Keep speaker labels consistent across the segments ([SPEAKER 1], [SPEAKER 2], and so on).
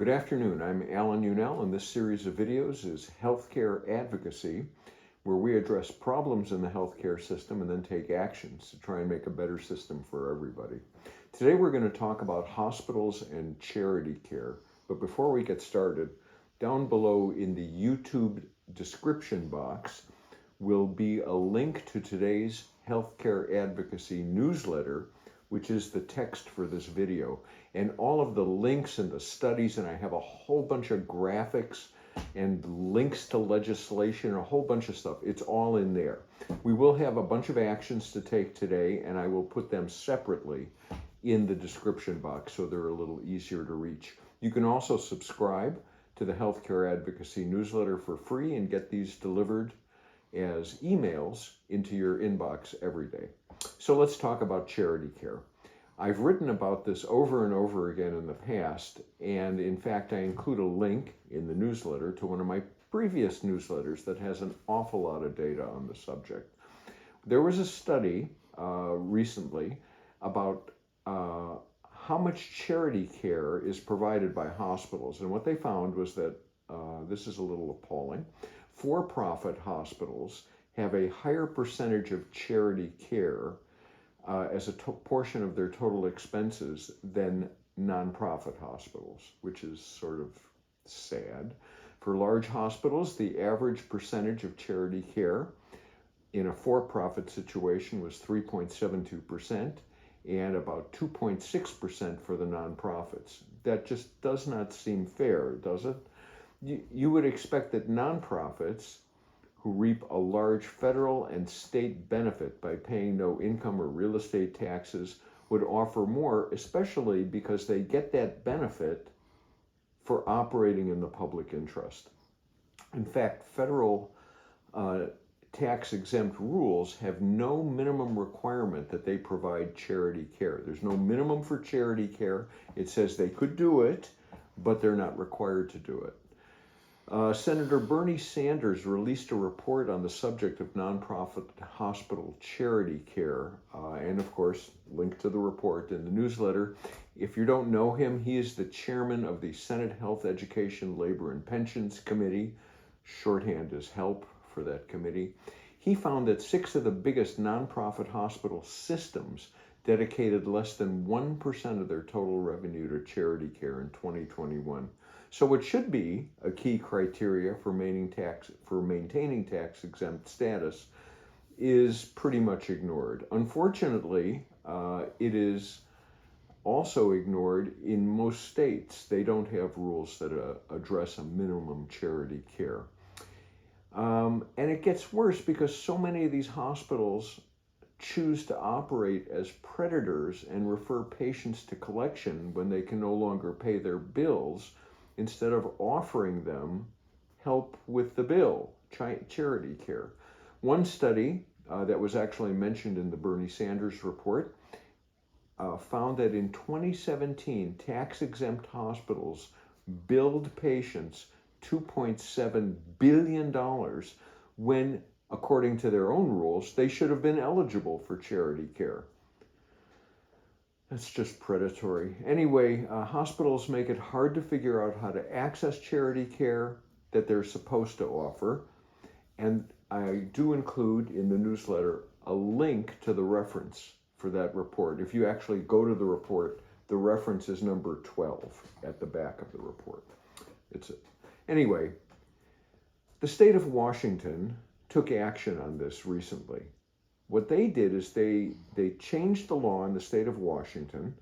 [SPEAKER 1] Good afternoon, I'm Alan Unell, and this series of videos is Healthcare Advocacy, where we address problems in the healthcare system and then take actions to try and make a better system for everybody. Today we're going to talk about hospitals and charity care, but before we get started, down below in the YouTube description box will be a link to today's Healthcare Advocacy newsletter, which is the text for this video. And all of the links and the studies, and I have a whole bunch of graphics and links to legislation, a whole bunch of stuff. It's all in there. We will have a bunch of actions to take today, and I will put them separately in the description box so they're a little easier to reach. You can also subscribe to the Healthcare Advocacy newsletter for free and get these delivered as emails into your inbox every day. So let's talk about charity care. I've written about this over and over again in the past, and in fact I include a link in the newsletter to one of my previous newsletters that has an awful lot of data on the subject. There was a study recently about how much charity care is provided by hospitals, and what they found was that, this is a little appalling, for-profit hospitals have a higher percentage of charity care as a portion of their total expenses than nonprofit hospitals, which is sort of sad. For large hospitals, the average percentage of charity care in a for-profit situation was 3.72% and about 2.6% for the nonprofits. That just does not seem fair, does it? You would expect that nonprofits who reap a large federal and state benefit by paying no income or real estate taxes would offer more, especially because they get that benefit for operating in the public interest. In fact, federal tax-exempt rules have no minimum requirement that they provide charity care. There's no minimum for charity care. It says they could do it, but they're not required to do it. Senator Bernie Sanders released a report on the subject of nonprofit hospital charity care, and of course, link to the report in the newsletter. If you don't know him, he is the chairman of the Senate Health, Education, Labor, and Pensions Committee. Shorthand is HELP for that committee. He found that 6 of the biggest nonprofit hospital systems dedicated less than 1% of their total revenue to charity care in 2021. So what should be a key criteria for maintaining tax-exempt status is pretty much ignored. Unfortunately, it is also ignored in most states. They don't have rules that address a minimum charity care. And it gets worse because so many of these hospitals choose to operate as predators and refer patients to collection when they can no longer pay their bills, instead of offering them help with the bill, charity care. One study that was actually mentioned in the Bernie Sanders report found that in 2017, tax-exempt hospitals billed patients $2.7 billion when, according to their own rules, they should have been eligible for charity care. That's just predatory. Anyway, hospitals make it hard to figure out how to access charity care that they're supposed to offer. And I do include in the newsletter a link to the reference for that report. If you actually go to the report, the reference is number 12 at the back of the report. Anyway, the state of Washington took action on this recently. What they did is they changed the law in the state of Washington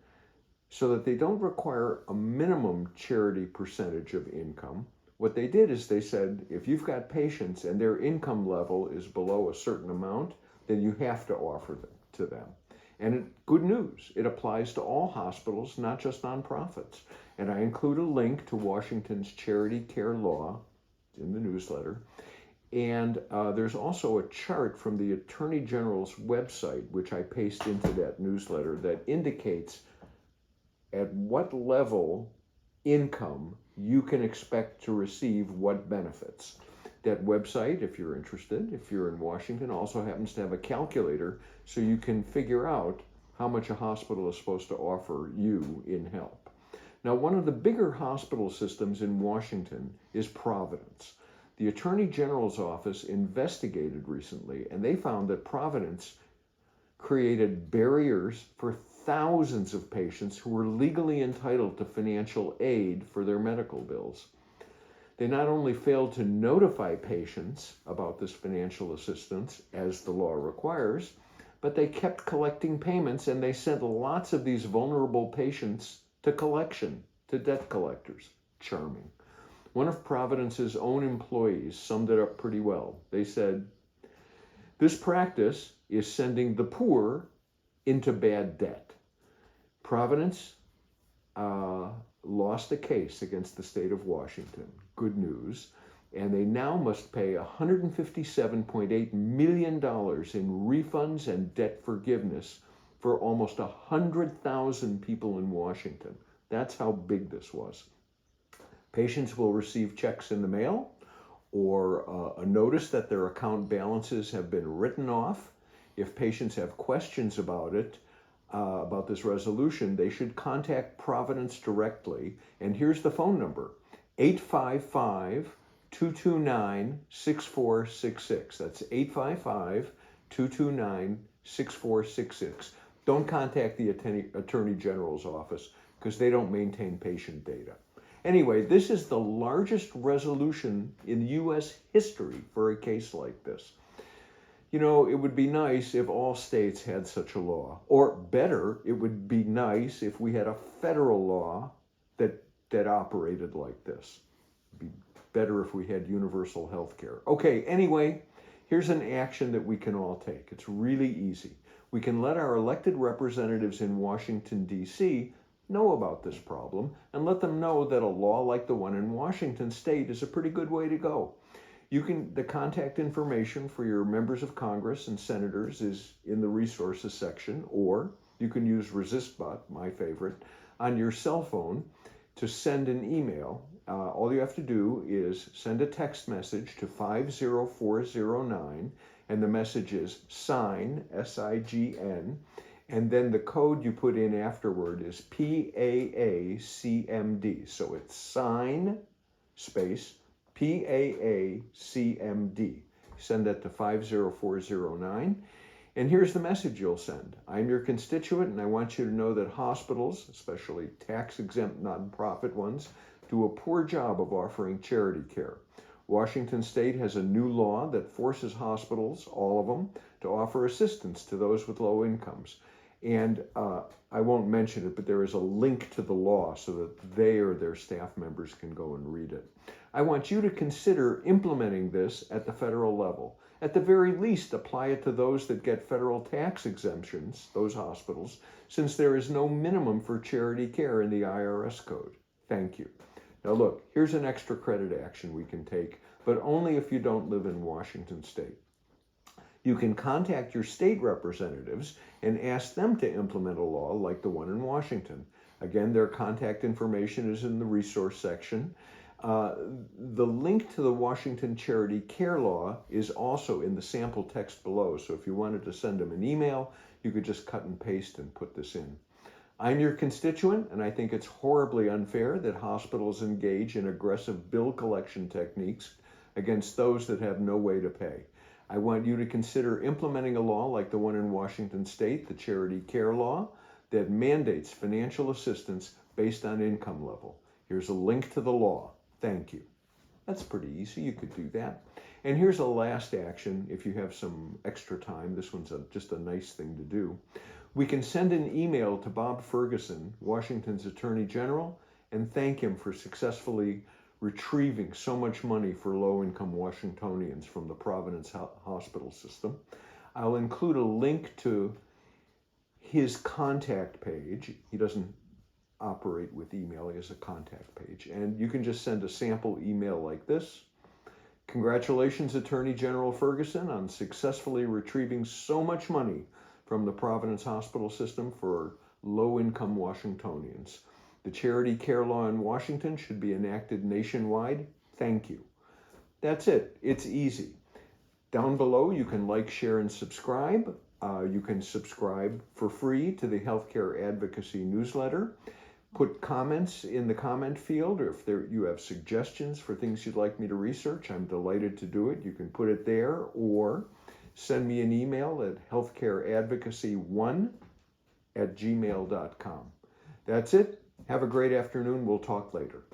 [SPEAKER 1] so that they don't require a minimum charity percentage of income. What they did is they said, if you've got patients and their income level is below a certain amount, then you have to offer them to them. And good news, it applies to all hospitals, not just nonprofits. And I include a link to Washington's charity care law in the newsletter. And there's also a chart from the Attorney General's website, which I paste into that newsletter, that indicates at what level income you can expect to receive what benefits. That website, if you're interested, if you're in Washington, also happens to have a calculator so you can figure out how much a hospital is supposed to offer you in help. Now, one of the bigger hospital systems in Washington is Providence. The Attorney General's office investigated recently, and they found that Providence created barriers for thousands of patients who were legally entitled to financial aid for their medical bills. They not only failed to notify patients about this financial assistance, as the law requires, but they kept collecting payments, and they sent lots of these vulnerable patients to collection, to debt collectors. Charming. One of Providence's own employees summed it up pretty well. They said, "This practice is sending the poor into bad debt." Providence lost a case against the state of Washington. Good news. And they now must pay $157.8 million in refunds and debt forgiveness for almost 100,000 people in Washington. That's how big this was. Patients will receive checks in the mail or a notice that their account balances have been written off. If patients have questions about it, about this resolution, they should contact Providence directly. And here's the phone number, 855-229-6466. That's 855-229-6466. Don't contact the Attorney General's office because they don't maintain patient data. Anyway, this is the largest resolution in U.S. history for a case like this. You know, it would be nice if all states had such a law. Or better, it would be nice if we had a federal law that operated like this. It'd be better if we had universal health care. Okay, anyway, here's an action that we can all take. It's really easy. We can let our elected representatives in Washington, D.C. know about this problem and let them know that a law like the one in Washington State is a pretty good way to go. The contact information for your members of Congress and senators is in the resources section, or you can use RESISTBOT, my favorite, on your cell phone to send an email. All you have to do is send a text message to 50409, and the message is SIGN, S-I-G-N, and then the code you put in afterward is PAACMD. So it's SIGN space PAACMD. Send that to 50409. And here's the message you'll send. I'm your constituent, and I want you to know that hospitals, especially tax-exempt nonprofit ones, do a poor job of offering charity care. Washington State has a new law that forces hospitals, all of them, to offer assistance to those with low incomes. And I won't mention it, but there is a link to the law so that they or their staff members can go and read it. I want you to consider implementing this at the federal level. At the very least, apply it to those that get federal tax exemptions, those hospitals, since there is no minimum for charity care in the IRS code. Thank you. Now look, here's an extra credit action we can take, but only if you don't live in Washington State. You can contact your state representatives and ask them to implement a law like the one in Washington. Again, their contact information is in the resource section. The link to the Washington Charity Care Law is also in the sample text below, so if you wanted to send them an email, you could just cut and paste and put this in. I'm your constituent, and I think it's horribly unfair that hospitals engage in aggressive bill collection techniques against those that have no way to pay. I want you to consider implementing a law like the one in Washington State, the Charity Care Law, that mandates financial assistance based on income level. Here's a link to the law. Thank you. That's pretty easy. You could do that. And here's a last action if you have some extra time. This one's just a nice thing to do. We can send an email to Bob Ferguson, Washington's Attorney General, and thank him for successfully retrieving so much money for low-income Washingtonians from the Providence hospital system. I'll include a link to his contact page. He doesn't operate with email, he has a contact page. And you can just send a sample email like this. Congratulations, Attorney General Ferguson, on successfully retrieving so much money from the Providence hospital system for low-income Washingtonians. The charity care law in Washington should be enacted nationwide. Thank you. That's it. It's easy. Down below, you can like, share, and subscribe. You can subscribe for free to the Healthcare Advocacy newsletter. put comments in the comment field, or if you have suggestions for things you'd like me to research, I'm delighted to do it. You can put it there, or send me an email at healthcareadvocacy1@gmail.com. That's it. Have a great afternoon. We'll talk later.